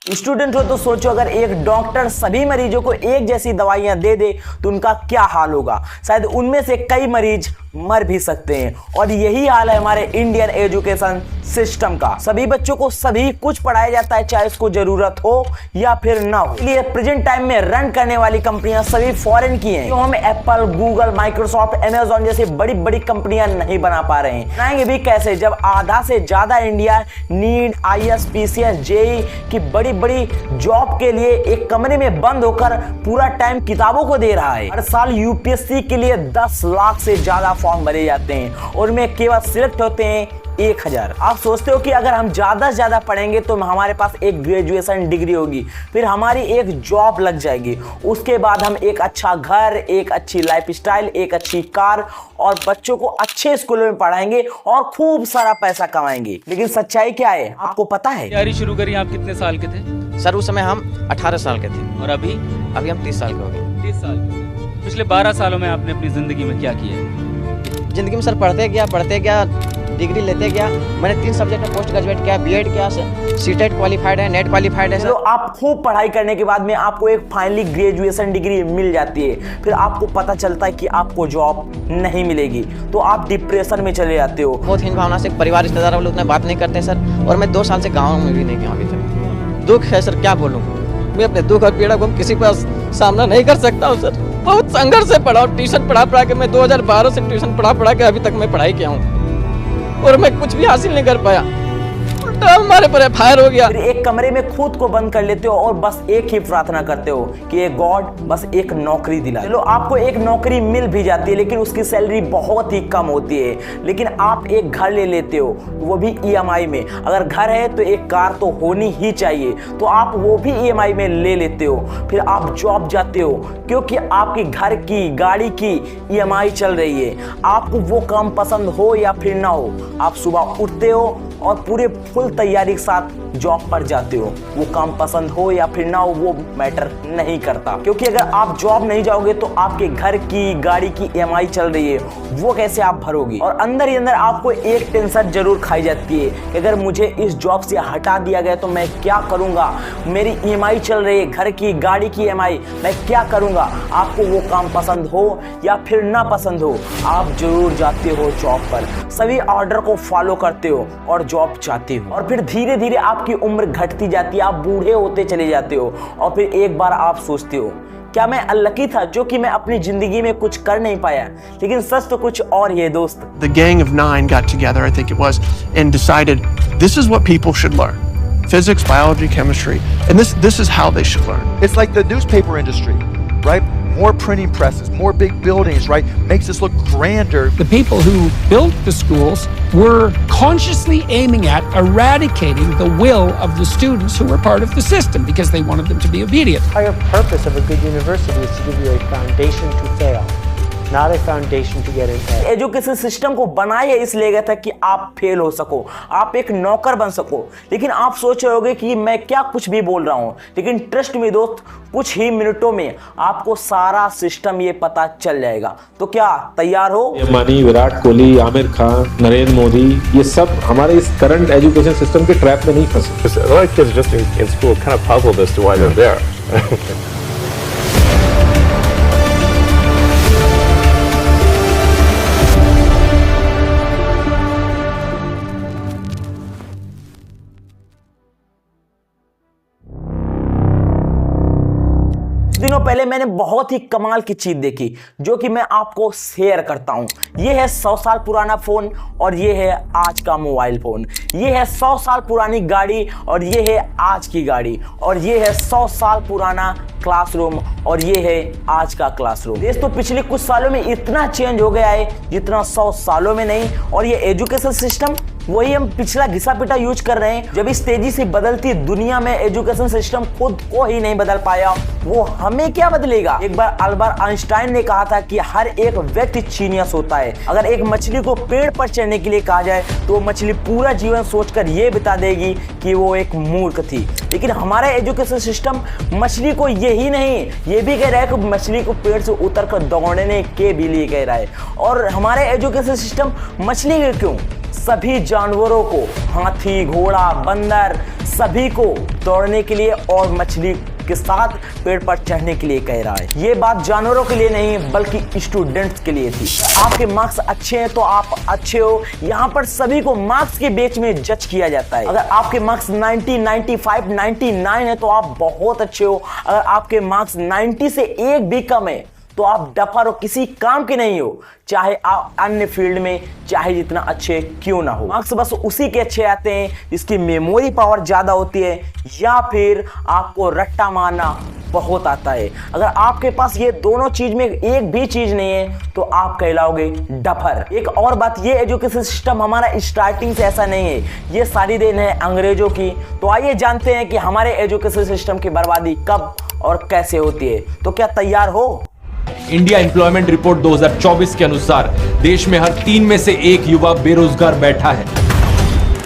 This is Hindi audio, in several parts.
स्टूडेंट हो तो सोचो, अगर एक डॉक्टर सभी मरीजों को एक जैसी दवाइयां दे दे तो उनका क्या हाल होगा। शायद उनमें से कई मरीज मर भी सकते हैं। और यही हाल है हमारे इंडियन एजुकेशन सिस्टम का। सभी बच्चों को सभी कुछ पढ़ाया जाता है, चाहे उसको जरूरत हो या फिर ना हो। इसलिए प्रेजेंट टाइम में रन करने वाली कंपनियां सभी फॉरेन की हैं। जो हम एप्पल, गूगल, माइक्रोसॉफ्ट, अमेजॉन जैसी बड़ी बड़ी कंपनियां नहीं बना पा रहे हैं। बनाएंगे भी कैसे जब आधा से ज्यादा India NEET, IAS, PCS, JEE की बड़ी बड़ी जॉब के लिए एक कमरे में बंद होकर पूरा टाइम किताबों को दे रहा है। हर साल UPSC के लिए 10 लाख से ज्यादा फॉर्म भरे जाते हैं और में केवल सिलेक्ट होते हैं 1000। आप सोचते हो कि अगर हम ज्यादा से ज्यादा पढ़ेंगे तो हमारे पास एक ग्रेजुएशन डिग्री होगी, फिर हमारी एक जॉब लग जाएगी, उसके बाद हम एक अच्छा घर, एक अच्छी लाइफस्टाइल, एक अच्छी कार और बच्चों को अच्छे स्कूलों में पढ़ाएंगे और खूब सारा पैसा कमाएंगे। लेकिन सच्चाई क्या है आपको पता है? तैयारी शुरू करी आप कितने साल के थे? सर उस समय हम 18 साल के थे और अभी हम 30 साल के हो गए। 30 साल के। पिछले 12 सालों में आपने अपनी जिंदगी में क्या किया है? जिंदगी में सर पढ़ते गया, डिग्री लेते गया। मैंने 3 सब्जेक्ट में पोस्ट ग्रेजुएट किया, BEd किया, CTET क्वालिफाइड है, नेट क्वालिफाइड है। तो आप खूब पढ़ाई करने के बाद में आपको एक फाइनली ग्रेजुएशन डिग्री मिल जाती है, फिर आपको पता चलता है कि आपको जॉब नहीं मिलेगी, तो आप डिप्रेशन में चले जाते हो। बहुत हीन भावना से परिवार रिश्तेदार वाले उतना बात नहीं करते सर। और मैं 2 साल से गाँव में भी नहीं गया अभी तक। दुख है सर, क्या बोलूँ। मैं अपने दुख और पीड़ा को किसी का सामना नहीं कर सकता हूँ सर। बहुत संघर्ष से पढ़ा और ट्यूशन पढ़ा के मैं 2012 से ट्यूशन पढ़ा के अभी तक मैं पढ़ाई किया हूँ और मैं कुछ भी हासिल नहीं कर पाया। हमारे पर FIR हो गया। फिर एक कमरे में खुद को बंद कर लेते हो और बस एक ही प्रार्थना करते हो कि ये गॉड बस एक नौकरी दिला। चलो आपको एक नौकरी मिल भी जाती है लेकिन उसकी सैलरी बहुत ही कम होती है। लेकिन आप एक घर ले लेते हो, वो भी EMI में। अगर घर है तो एक कार तो होनी ही चाहिए, तो आप वो भी EMI में ले लेते हो। फिर आप जॉब जाते हो क्योंकि आपके घर की, गाड़ी की EMI चल रही है। आपको वो काम पसंद हो या फिर ना हो, आप सुबह उठते हो और पूरे फुल तैयारी के साथ जॉब पर जाते हो। वो काम पसंद हो या फिर ना हो वो मैटर नहीं करता, क्योंकि अगर आप जॉब नहीं जाओगे तो आपके घर की, गाड़ी की EMI चल रही है, वो कैसे आप भरोगे। और अंदर ही अंदर आपको एक टेंशन जरूर खाई जाती है कि अगर मुझे इस जॉब से हटा दिया गया तो मैं क्या करूंगा। मेरी EMI चल रही है, घर की, गाड़ी की EMI, मैं क्या करूंगा। आपको वो काम पसंद हो या फिर ना पसंद हो, आप जरूर जाते हो जॉब पर, सभी ऑर्डर को फॉलो करते हो और जॉब जाते हो। और फिर धीरे धीरे आपकी उम्र घटती जाती है, आप बूढ़े होते चले जाते हो और फिर एक बार आप सोचते हो क्या मैं अनलकी था जो कि मैं अपनी जिंदगी में कुछ कर नहीं पाया। लेकिन सच तो कुछ और ही है दोस्त। The gang of 9 got together, I think it was, and decided this is what people should learn. Physics, biology, chemistry, and this is how they should learn. It's like the newspaper industry, right? More printing presses, more big buildings, right? Makes us look grander. The people who built the schools were consciously aiming at eradicating the will of the students who were part of the system because they wanted them to be obedient. The entire purpose of a good university is to give you a foundation to fail, not a foundation to get in. Education system को बनाया इसलिए गया था कि आप फेल हो सको, आप एक नौकर बन सको। लेकिन आप सोच रहे होगे कि मैं क्या कुछ भी बोल रहा हूं, लेकिन ट्रस्ट मी दोस्त, कुछ ही मिनटों में आपको सारा सिस्टम ये पता चल जाएगा। तो क्या तैयार हो? अंबानी, विराट कोहली, आमिर खान, नरेंद्र मोदी, ये सब हमारे इस करंट एजुकेशन सिस्टम के ट्रैप में नहीं फंसे। A lot of kids just in school kind of puzzled as to why they're there. दिनों पहले मैंने बहुत ही कमाल की चीज देखी जो कि मैं आपको शेयर करता हूं। ये है 100 साल पुराना फोन और ये है आज का मोबाइल फोन। ये है 100 साल पुरानी गाड़ी और ये है आज की गाड़ी। और ये है 100 साल पुराना क्लासरूम और ये है आज का क्लासरूम। देश तो पिछले कुछ सालों में इतना चेंज हो गया है जितना 100 सालों में नहीं। और ये एजुकेशन सिस्टम वही हम पिछला घिसा पिटा यूज कर रहे हैं। जब इस तेजी से बदलती दुनिया में एजुकेशन सिस्टम खुद को ही नहीं बदल पाया, वो हमें क्या बदलेगा। एक बार अल्बर्ट आइंस्टाइन ने कहा था कि हर एक व्यक्ति जीनियस होता है। अगर एक मछली को पेड़ पर चढ़ने के लिए कहा जाए तो वो मछली पूरा जीवन सोचकर ये बता देगी कि वो एक मूर्ख थी। लेकिन हमारा एजुकेशन सिस्टम मछली को यही नहीं, ये भी कह रहा है कि मछली को पेड़ से उतर कर दौड़ने के भी लिए कह रहा है। और हमारा एजुकेशन सिस्टम मछली के क्यों, सभी जानवरों को, हाथी, घोड़ा, बंदर, सभी को दौड़ने के लिए और मछली के साथ पेड़ पर चढ़ने के लिए कह रहा है। ये बात जानवरों के लिए नहीं बल्कि स्टूडेंट्स के लिए थी। आपके मार्क्स अच्छे हैं तो आप अच्छे हो। यहाँ पर सभी को मार्क्स के बेच में जज किया जाता है। अगर आपके मार्क्स 90, 95, 99 है तो आप बहुत अच्छे हो। अगर आपके मार्क्स 90 से एक भी कम है तो आप डफर हो, किसी काम के नहीं हो, चाहे आप अन्य फील्ड में चाहे जितना अच्छे क्यों ना हो। मार्क्स बस उसी के अच्छे आते हैं जिसकी मेमोरी पावर ज्यादा होती है या फिर आपको रट्टा मारना बहुत आता है। अगर आपके पास ये दोनों चीज में एक भी चीज नहीं है तो आप कहलाओगे डफर। एक और बात, ये एजुकेशन सिस्टम हमारा स्टार्टिंग से ऐसा नहीं है, ये सारी देन है अंग्रेजों की। तो आइए जानते हैं कि हमारे एजुकेशन सिस्टम की बर्बादी कब और कैसे होती है। तो क्या तैयार हो? इंडिया एम्प्लॉयमेंट रिपोर्ट 2024 के अनुसार देश में हर 3 में से 1 युवा बेरोजगार बैठा है।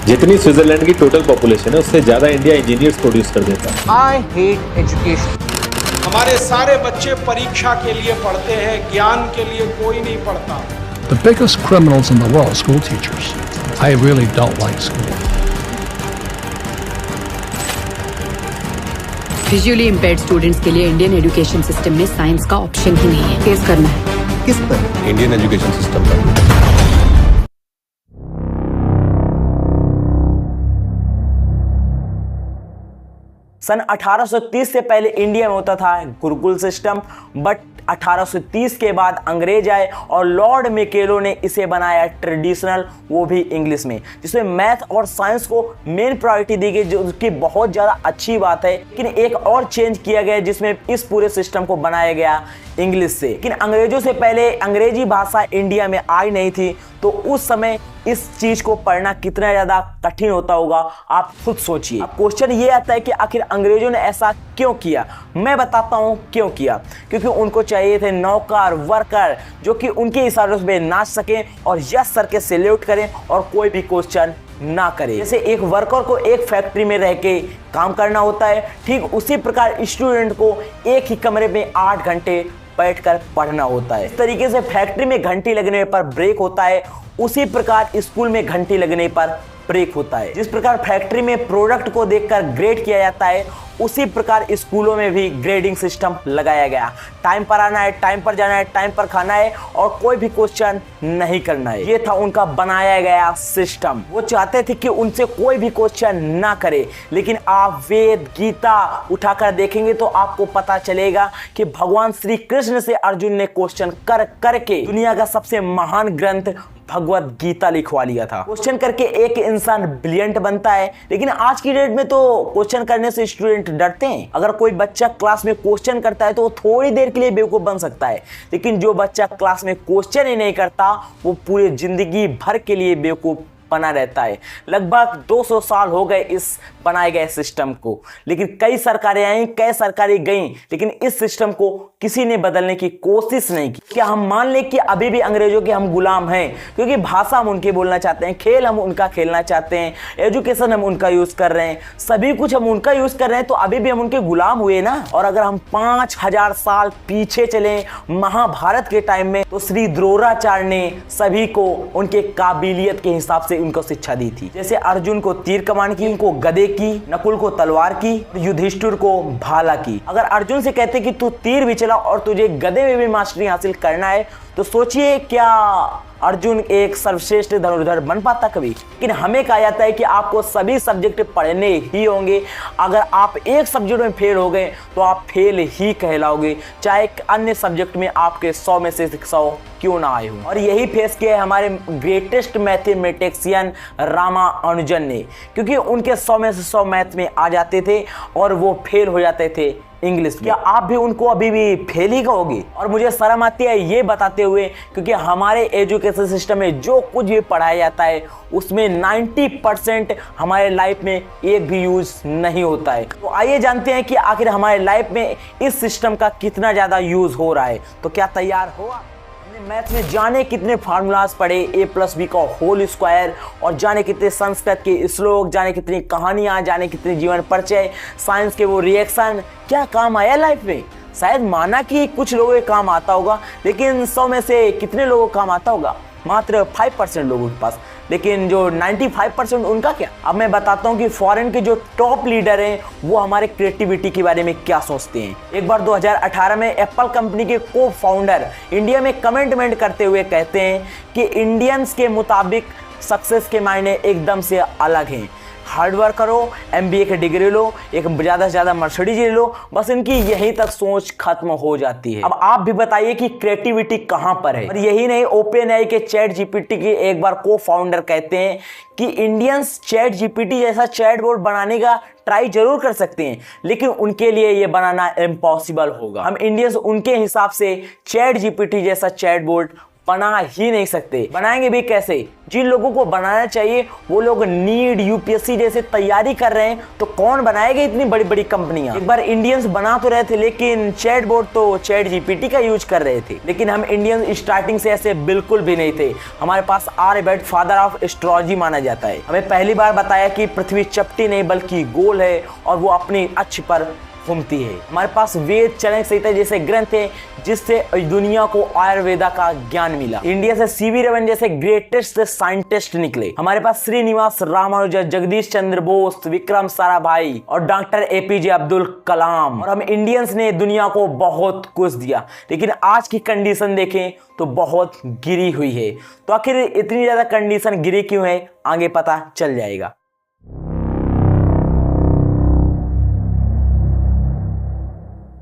जितनी स्विट्जरलैंड की टोटल पॉपुलेशन है उससे ज्यादा इंडिया इंजीनियर्स प्रोड्यूस कर देता है। I hate education. हमारे सारे बच्चे परीक्षा के लिए पढ़ते हैं, ज्ञान के लिए कोई नहीं पढ़ता। The biggest criminals in the world, school teachers. I really don't like school. Visually impaired students के लिए इंडियन एजुकेशन सिस्टम में साइंस का ऑप्शन ही नहीं है। फेस करना है। किस पर? इंडियन एजुकेशन सिस्टम पर। सन 1830 से पहले इंडिया में होता था गुरुकुल सिस्टम, बट 1830 के बाद अंग्रेज आए और लॉर्ड मैकेलो ने इसे बनाया ट्रेडिशनल, वो भी इंग्लिश में, जिसमें मैथ और साइंस को मेन प्रायोरिटी दी गई, जो उसकी बहुत ज़्यादा अच्छी बात है। लेकिन एक और चेंज किया गया जिसमें इस पूरे सिस्टम को बनाया गया इंग्लिश से। लेकिन अंग्रेजों से पहले अंग्रेजी भाषा इंडिया में आई नहीं थी, तो उस समय इस चीज को पढ़ना कितना ज्यादा कठिन होता होगा आप खुद सोचिए। अब क्वेश्चन ये आता है कि आखिर अंग्रेजों ने ऐसा क्यों किया। मैं बताता हूं क्यों किया। क्योंकि उनको चाहिए थे नौकर, वर्कर जो कि उनके इशारों पे नाच सकें और यस सर के सैल्यूट करें और कोई भी क्वेश्चन ना करे। जैसे एक वर्कर को एक फैक्ट्री में रह के काम करना होता है, ठीक उसी प्रकार स्टूडेंट को एक ही कमरे में 8 घंटे बैठकर पढ़ना होता है। इस तरीके से फैक्ट्री में घंटी लगने पर ब्रेक होता है, उसी प्रकार स्कूल में घंटी लगने पर ब्रेक होता है। जिस प्रकार फैक्ट्री में प्रोडक्ट को देखकर ग्रेड किया जाता है, उसी प्रकार स्कूलों में भी ग्रेडिंग सिस्टम लगाया गया। टाइम पर आना है, टाइम पर जाना है, टाइम पर खाना है और कोई भी क्वेश्चन नहीं करना है। ये था उनका बनाया गया सिस्टम। वो चाहते थे कि उनसे कोई भी क्वेश्चन ना करे। लेकिन आप वेद गीता उठाकर देखेंगे तो आपको पता चलेगा कि भगवान श्री कृष्ण से अर्जुन ने क्वेश्चन कर करके दुनिया का सबसे महान ग्रंथ भगवत गीता लिखवा लिया था। क्वेश्चन करके एक इंसान ब्रिलियंट बनता है, लेकिन आज की डेट में तो क्वेश्चन करने से स्टूडेंट डरते हैं। अगर कोई बच्चा क्लास में क्वेश्चन करता है तो वो थोड़ी देर के लिए बेवकूफ बन सकता है, लेकिन जो बच्चा क्लास में क्वेश्चन ही नहीं करता वो पूरी जिंदगी भर के लिए बेवकूफ बना रहता है। लगभग 200 साल हो गए इस बनाए गए सिस्टम को, लेकिन कई सरकारें आई, कई सरकारें गईं, लेकिन इस सिस्टम को किसी ने बदलने की कोशिश नहीं की। क्या हम मान लें कि अभी भी अंग्रेजों के हम गुलाम हैं, क्योंकि भाषा हम उनके बोलना चाहते हैं, खेल हम उनका खेलना चाहते हैं, एजुकेशन हम उनका यूज कर रहे हैं, सभी कुछ हम उनका यूज कर रहे हैं, तो अभी भी हम उनके गुलाम हुए ना। और अगर हम 5000 साल पीछे चले महाभारत के टाइम में, तो श्री द्रोणाचार्य ने सभी को उनके काबिलियत के हिसाब से उनको शिक्षा दी थी। जैसे अर्जुन को तीर कमान की, उनको गदे की, नकुल को तलवार की, युधिष्ठिर को भाला की। अगर अर्जुन से कहते कि तू तीर भी चला और तुझे गदे में भी मास्टरी हासिल करना है, तो सोचिए क्या अर्जुन एक सर्वश्रेष्ठ धनुर्धर बन पाता कभी। लेकिन हमें कहा जाता है कि आपको सभी सब्जेक्ट पढ़ने ही होंगे। अगर आप एक सब्जेक्ट में फेल हो गए तो आप फेल ही कहलाओगे, चाहे अन्य सब्जेक्ट में आपके 100 में से 100 क्यों ना आए हो। और यही फेस किया है हमारे ग्रेटेस्ट मैथमेटिशियन रामानुजन ने, क्योंकि उनके 100 में से 100 मैथ में आ जाते थे और वो फेल हो जाते थे इंग्लिश। क्या आप भी उनको अभी भी फेल ही कहोगे? और मुझे शर्म आती है ये बताते हुए, क्योंकि हमारे एजुकेशन सिस्टम में जो कुछ भी पढ़ाया जाता है उसमें 90% हमारे लाइफ में एक भी यूज नहीं होता है। तो आइए जानते हैं कि आखिर हमारे लाइफ में इस सिस्टम का कितना ज्यादा यूज हो रहा है। तो क्या तैयार हो आप? मैथ में जाने कितने फार्मूलाज पढ़े, a+b का होल स्क्वायर, और जाने कितने संस्कृत के श्लोक, जाने कितनी कहानियां, जाने कितने जीवन परिचय, साइंस के वो रिएक्शन, क्या काम आया लाइफ में? शायद माना कि कुछ लोगों के काम आता होगा, लेकिन 100 में से कितने लोगों को काम आता होगा? मात्र 5% लोगों के पास, लेकिन जो 95% उनका क्या। अब मैं बताता हूँ कि फॉरेन के जो टॉप लीडर हैं वो हमारे क्रिएटिविटी के बारे में क्या सोचते हैं। एक बार 2018 में एप्पल कंपनी के को फाउंडर इंडिया में कमेंटमेंट करते हुए कहते हैं कि इंडियंस के मुताबिक सक्सेस के मायने एकदम से अलग हैं। हार्डवर्क करो, MBA की डिग्री लो, एक ज़्यादा से ज़्यादा मर्सिडीज ले लो, बस इनकी यहीं तक सोच खत्म हो जाती है। अब आप भी बताइए कि क्रिएटिविटी कहाँ पर है। और यही नहीं, OpenAI के ChatGPT के एक बार को फाउंडर कहते हैं कि इंडियंस ChatGPT जैसा चैटबॉट बनाने का ट्राई जरूर कर सकते हैं, लेकिन उनके लिए ये बनाना इम्पॉसिबल होगा। हम इंडियंस उनके हिसाब से ChatGPT जैसा चैटबॉट बना ही नहीं सकते। बनाएंगे भी कैसे? जिन लोगों को बनाना चाहिए वो लोग नीट, UPSC जैसे तैयारी कर रहे हैं, तो कौन बनाएगा इतनी बड़ी बड़ी कंपनियां। एक बार इंडियंस बना तो रहे थे, लेकिन चैटबॉट तो ChatGPT का यूज कर रहे थे। लेकिन हम इंडियंस स्टार्टिंग से ऐसे बिल्कुल भी नहीं थे। हमारे पास आर्यभट्ट फादर ऑफ एस्ट्रोलॉजी माना जाता है। हमें पहली बार बताया कि पृथ्वी चपटी नहीं बल्कि गोल है और वो अपनी अक्ष पर घूमती है। हमारे पास वेद, चरक संहिता जैसे ग्रंथ हैं जिससे दुनिया को आयुर्वेदा का ज्ञान मिला। इंडिया से CV रमन जैसे ग्रेटेस्ट साइंटिस्ट निकले। हमारे पास श्रीनिवास रामानुजन, जगदीश चंद्र बोस, विक्रम साराभाई और डॉक्टर APJ अब्दुल कलाम। और हम इंडियंस ने दुनिया को बहुत कुछ दिया, लेकिन आज की कंडीशन देखें तो बहुत गिरी हुई है। तो आखिर इतनी ज्यादा कंडीशन गिरी क्यों है, आगे पता चल जाएगा।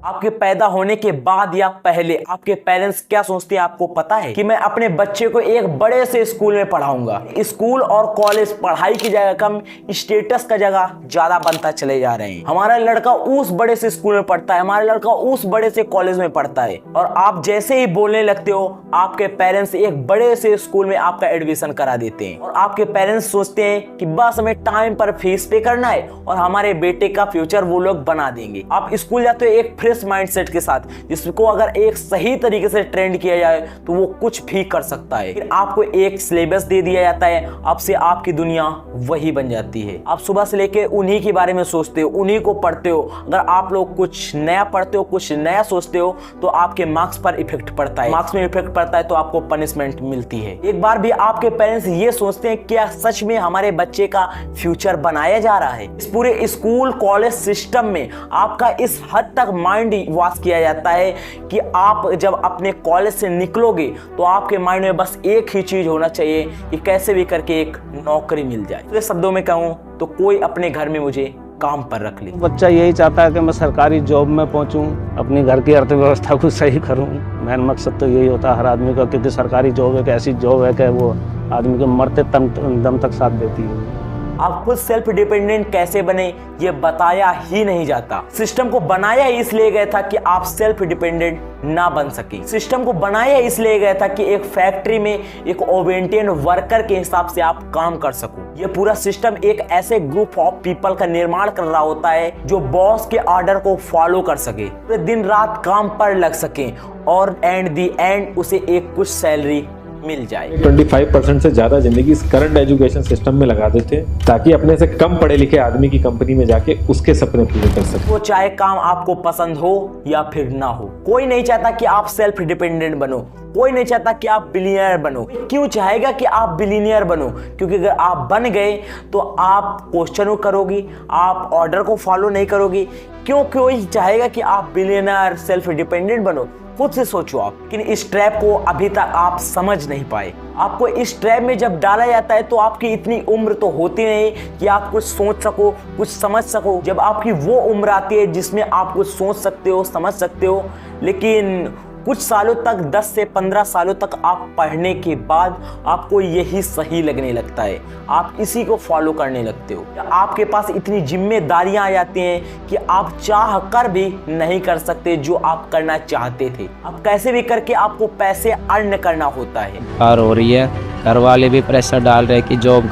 आपके पैदा होने के बाद या पहले आपके पेरेंट्स क्या सोचते हैं आपको पता है? कि मैं अपने बच्चे को एक बड़े से स्कूल में पढ़ाऊंगा। स्कूल और कॉलेज पढ़ाई की जगह कम, स्टेटस का जगह ज्यादा बनता चले जा रहे हैं। हमारा लड़का उस बड़े से स्कूल में पढ़ता है, हमारा लड़का उस बड़े से कॉलेज में पढ़ता है, और आप जैसे ही बोलने लगते हो आपके पेरेंट्स एक बड़े से स्कूल में आपका एडमिशन करा देते हैं। और आपके पेरेंट्स सोचते हैं कि बस हमें टाइम पर फीस पे करना है और हमारे बेटे का फ्यूचर वो लोग बना देंगे। आप स्कूल जाते हो एक फ्रेश माइंडसेट के साथ, जिसको अगर एक सही तरीके से ट्रेंड किया जाए तो वो कुछ भी कर सकता है। फिर आपको एक सिलेबस दे दिया जाता है, अब से आपकी दुनिया वही बन जाती है। आप सुबह से लेके उन्हीं के बारे में सोचते हो, उन्हीं को पढ़ते हो। अगर आप लोग कुछ नया पढ़ते हो, कुछ नया सोचते हो, तो आपके मार्क्स पर इफेक्ट पड़ता है। मार्क्स में इफेक्ट पड़ता है तो आपको पनिशमेंट मिलती है। एक बार भी आपके पेरेंट्स ये सोचते हैं क्या सच में हमारे बच्चे का फ्यूचर बनाया जा रहा है? इस पूरे स्कूल कॉलेज सिस्टम में आपका इस हद तक माइंड वाश किया जाता है कि आप जब अपने कॉलेज से निकलोगे तो आपके माइंड में बस एक ही चीज होना चाहिए कि कैसे भी करके एक नौकरी मिल जाए। तो शब्दों में कहूं तो कोई अपने घर में मुझे काम पर रख ले। बच्चा यही चाहता है कि मैं सरकारी जॉब में पहुंचूं, अपनी घर की अर्थव्यवस्था को सही करूं। मेन मकसद तो यही होता है हर आदमी का, क्योंकि सरकारी जॉब एक ऐसी जॉब है कि वो आदमी को मरते दम तक साथ देती है। आप खुद सेल्फ डिपेंडेंट कैसे बने ये बताया ही नहीं जाता। सिस्टम को बनाया इसलिए गया था कि आप सेल्फ डिपेंडेंट ना बन सके। सिस्टम को बनाया इसलिए गया था कि एक फैक्ट्री में एक ओबेडिएंट वर्कर के हिसाब से आप काम कर सको। ये पूरा सिस्टम एक ऐसे ग्रुप ऑफ पीपल का निर्माण कर रहा होता है जो बॉस के ऑर्डर को फॉलो कर सके, पूरे दिन रात काम पर लग सके और एंड दी एंड उसे एक कुछ सैलरी मिल जाए। 25% से ज्यादा जिंदगी इस करंट एजुकेशन सिस्टम में लगा देते हैं ताकि अपने से कम पढ़े लिखे आदमी की कंपनी में जाके उसके सपने पूरे कर सके। वो चाहे काम आपको पसंद हो या फिर ना हो, कोई नहीं चाहता कि आप सेल्फ डिपेंडेंट बनो, कोई नहीं चाहता कि आप बिलियनियर बनो। क्यों चाहेगा कि आप बिलियनियर बनो? क्योंकि अगर आप बन गए तो आप क्वेश्चन करोगे, आप ऑर्डर को फॉलो नहीं करोगे। क्यों कोई चाहेगा कि आप बिलियनियर सेल्फ डिपेंडेंट बनो? खुद से सोचो आप। लेकिन इस ट्रैप को अभी तक आप समझ नहीं पाए। आपको इस ट्रैप में जब डाला जाता है तो आपकी इतनी उम्र तो होती नहीं कि आप कुछ सोच सको, कुछ समझ सको। जब आपकी वो उम्र आती है जिसमें आप कुछ सोच सकते हो, समझ सकते हो, लेकिन कुछ सालों तक 10 से 15 सालों तक आप पढ़ने के बाद आपको यही सही लगने लगता है, आप इसी को फॉलो करने लगते हो। आपके पास इतनी जिम्मेदारियां आ जाती हैं कि आप चाह कर भी नहीं कर सकते जो आप करना चाहते थे। अब कैसे भी करके आपको पैसे अर्न करना होता है। और हो रही है, घर वाले भी प्रेशर डाल रहे कि जॉब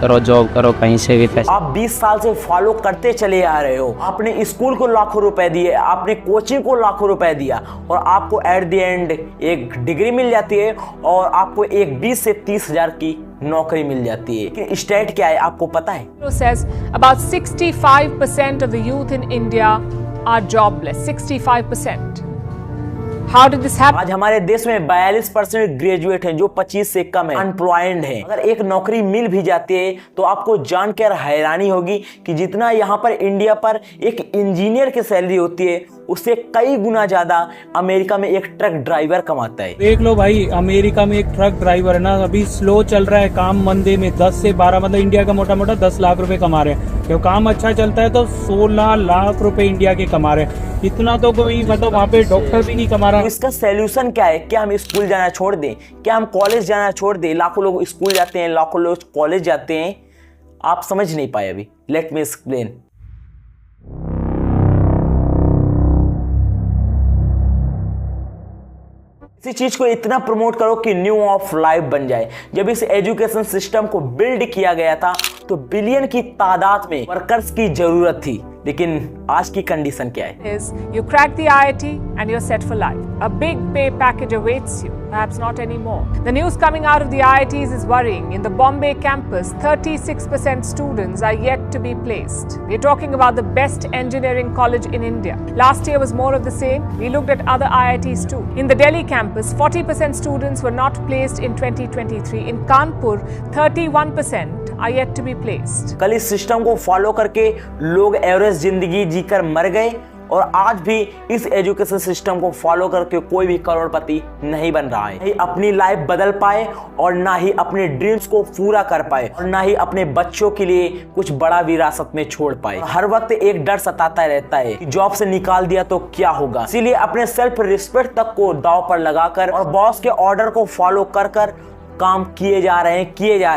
करो, कहीं से भी पैसे। आप 20 साल से फॉलो करते चले आ रहे हो। आपने स्कूल को लाखों रुपए दिए, आपने कोचिंग को लाखों रुपए दिया, और आपको एट द एंड एक डिग्री मिल जाती है और आपको एक 20 से 30 हजार की नौकरी मिल जाती है। कि स्टेट क्या है आपको पता है? About 65% of the youth in India are jobless. 65%. How did this happen? आज हमारे देश में 42% ग्रेजुएट हैं जो 25 से कम है, अनएम्प्लॉयड हैं। अगर एक नौकरी मिल भी जाती है तो आपको जानकर हैरानी होगी कि जितना यहाँ पर इंडिया पर एक इंजीनियर की सैलरी होती है उससे कई गुना ज्यादा अमेरिका में एक ट्रक ड्राइवर कमाता है। देख लो भाई, अमेरिका में एक ट्रक ड्राइवर है ना, अभी स्लो चल रहा है काम, मंदे में 10 से 12 मतलब इंडिया का मोटा मोटा 10 लाख रुपए कमा रहे हैं। क्यों काम अच्छा चलता है तो 16 लाख रुपए इंडिया के कमा रहे हैं। इतना तो कोई मतलब वहाँ पे डॉक्टर भी नहीं कमा रहा। इसका सॉल्यूशन क्या है? क्या हम स्कूल जाना छोड़ दें? क्या हम कॉलेज जाना छोड़ दें? लाखों लोग स्कूल जाते हैं, लाखों लोग कॉलेज जाते हैं। आप समझ नहीं पाए अभी। Let me explain. इसी चीज को इतना प्रमोट करो कि न्यू ऑफ लाइफ बन जाए। जब इस एजुकेशन सिस्टम को बिल्ड किया गया था तो बिलियन की तादाद में वर्कर्स की जरूरत थी, लेकिन आज की कंडीशन क्या है? You crack the IIT and you're set for life. A big pay package awaits you. Perhaps not anymore. The news coming out of the IITs is worrying. In the Bombay campus, 36% students are yet to be placed. We're talking about the best engineering college in India. Last year was more of the same. We looked at other IITs too. In the Delhi campus, 40% students were not placed in 2023. In Kanpur, 31% are yet to be placed. कल इस सिस्टम को फॉलो करके लोग एवरेज जिंदगी जीकर मर गए और आज भी इस एजुकेशन सिस्टम को फॉलो करके कोई भी करोड़पति नहीं बन रहा है। नहीं अपनी लाइफ बदल पाए और ना ही अपने ड्रीम्स को पूरा कर पाए और ना ही अपने बच्चों के लिए कुछ बड़ा विरासत में छोड़ पाए। हर वक्त एक डर सताता रहता है कि जॉब से निकाल दिया तो क्या होगा। इसीलिए अपने सेल्फ रिस्पेक्ट तक को दांव पर लगाकर और बॉस के ऑर्डर को फॉलो कर काम किए जा रहे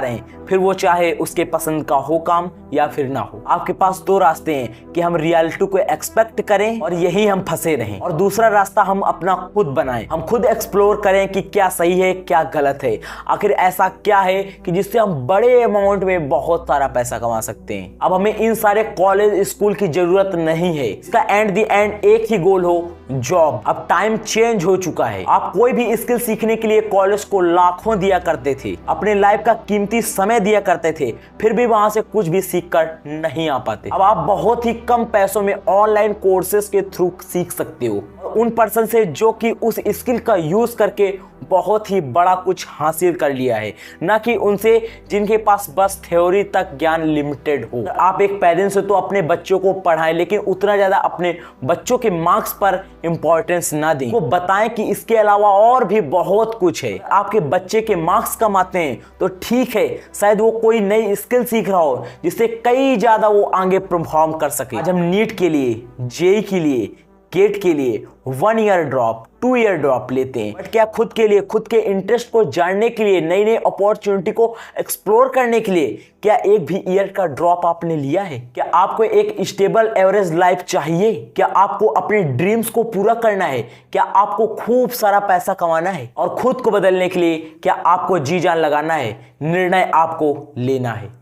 हैं, फिर वो चाहे उसके पसंद का हो काम या फिर ना हो। आपके पास दो रास्ते हैं कि हम रियलिटी को एक्सपेक्ट करें और यही हम फंसे रहें, और दूसरा रास्ता हम अपना खुद बनाएं। हम खुद एक्सप्लोर करें कि क्या सही है क्या गलत है, आखिर ऐसा क्या है कि जिससे हम बड़े अमाउंट में बहुत सारा पैसा कमा सकते हैं। अब हमें इन सारे कॉलेज स्कूल की जरूरत नहीं है। इसका एंड द एंड एक ही गोल हो, जॉब। अब टाइम चेंज हो चुका है। आप कोई भी स्किल सीखने के लिए कॉलेज को लाखों दिया करते थे, अपने लाइफ का कीमती समय दिया करते थे, फिर भी वहां से कुछ भी सीख कर नहीं आ पाते। अब आप बहुत ही कम पैसों में ऑनलाइन कोर्सेज के थ्रू सीख सकते हो उन पर्सन से जो कि उस स्किल का यूज करके बहुत ही बड़ा कुछ हासिल कर लिया है, ना कि उनसे जिनके पास बस थ्योरी तक ज्ञान लिमिटेड हो। आप एक पेरेंट्स हो तो अपने बच्चों को पढ़ाएं, लेकिन उतना ज्यादा अपने बच्चों के मार्क्स पर इंपॉर्टेंस ना दें। वो बताएं कि इसके अलावा और भी बहुत कुछ है। आपके बच्चे के मार्क्स कम आते हैं तो ठीक है, शायद वो कोई नई स्किल सीख रहा हो जिससे कई ज्यादा वो आगे परफॉर्म कर सके। आज हम नीट के लिए, जेई के लिए, गेट के लिए 1 ईयर ड्रॉप, 2 ईयर ड्रॉप लेते हैं, बट क्या खुद के लिए, खुद के इंटरेस्ट को जानने के लिए, नई नई अपॉर्चुनिटी को एक्सप्लोर करने के लिए क्या एक भी ईयर का ड्रॉप आपने लिया है? क्या आपको एक स्टेबल एवरेज लाइफ चाहिए? क्या आपको अपने ड्रीम्स को पूरा करना है? क्या आपको खूब सारा पैसा कमाना है? और खुद को बदलने के लिए क्या आपको जी जान लगाना है? निर्णय आपको लेना है।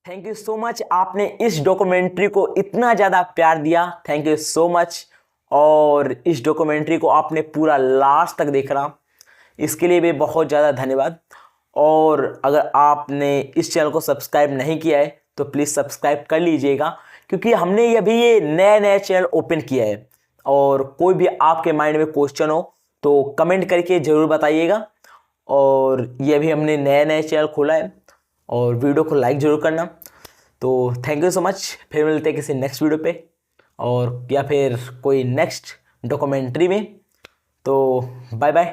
थैंक यू सो मच, आपने इस डॉक्यूमेंट्री को इतना ज़्यादा प्यार दिया, थैंक यू सो मच। और इस डॉक्यूमेंट्री को आपने पूरा लास्ट तक देखा, इसके लिए भी बहुत ज़्यादा धन्यवाद। और अगर आपने इस चैनल को सब्सक्राइब नहीं किया है तो प्लीज़ सब्सक्राइब कर लीजिएगा, क्योंकि हमने अभी ये नया चैनल ओपन किया है। और कोई भी आपके माइंड में क्वेश्चन हो तो कमेंट करके ज़रूर बताइएगा। और ये भी हमने नया चैनल खोला है, और वीडियो को लाइक जरूर करना। तो थैंक यू सो मच, फिर मिलते हैं किसी नेक्स्ट वीडियो पे और या फिर कोई नेक्स्ट डॉक्यूमेंट्री में। तो बाय बाय,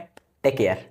टेक केयर।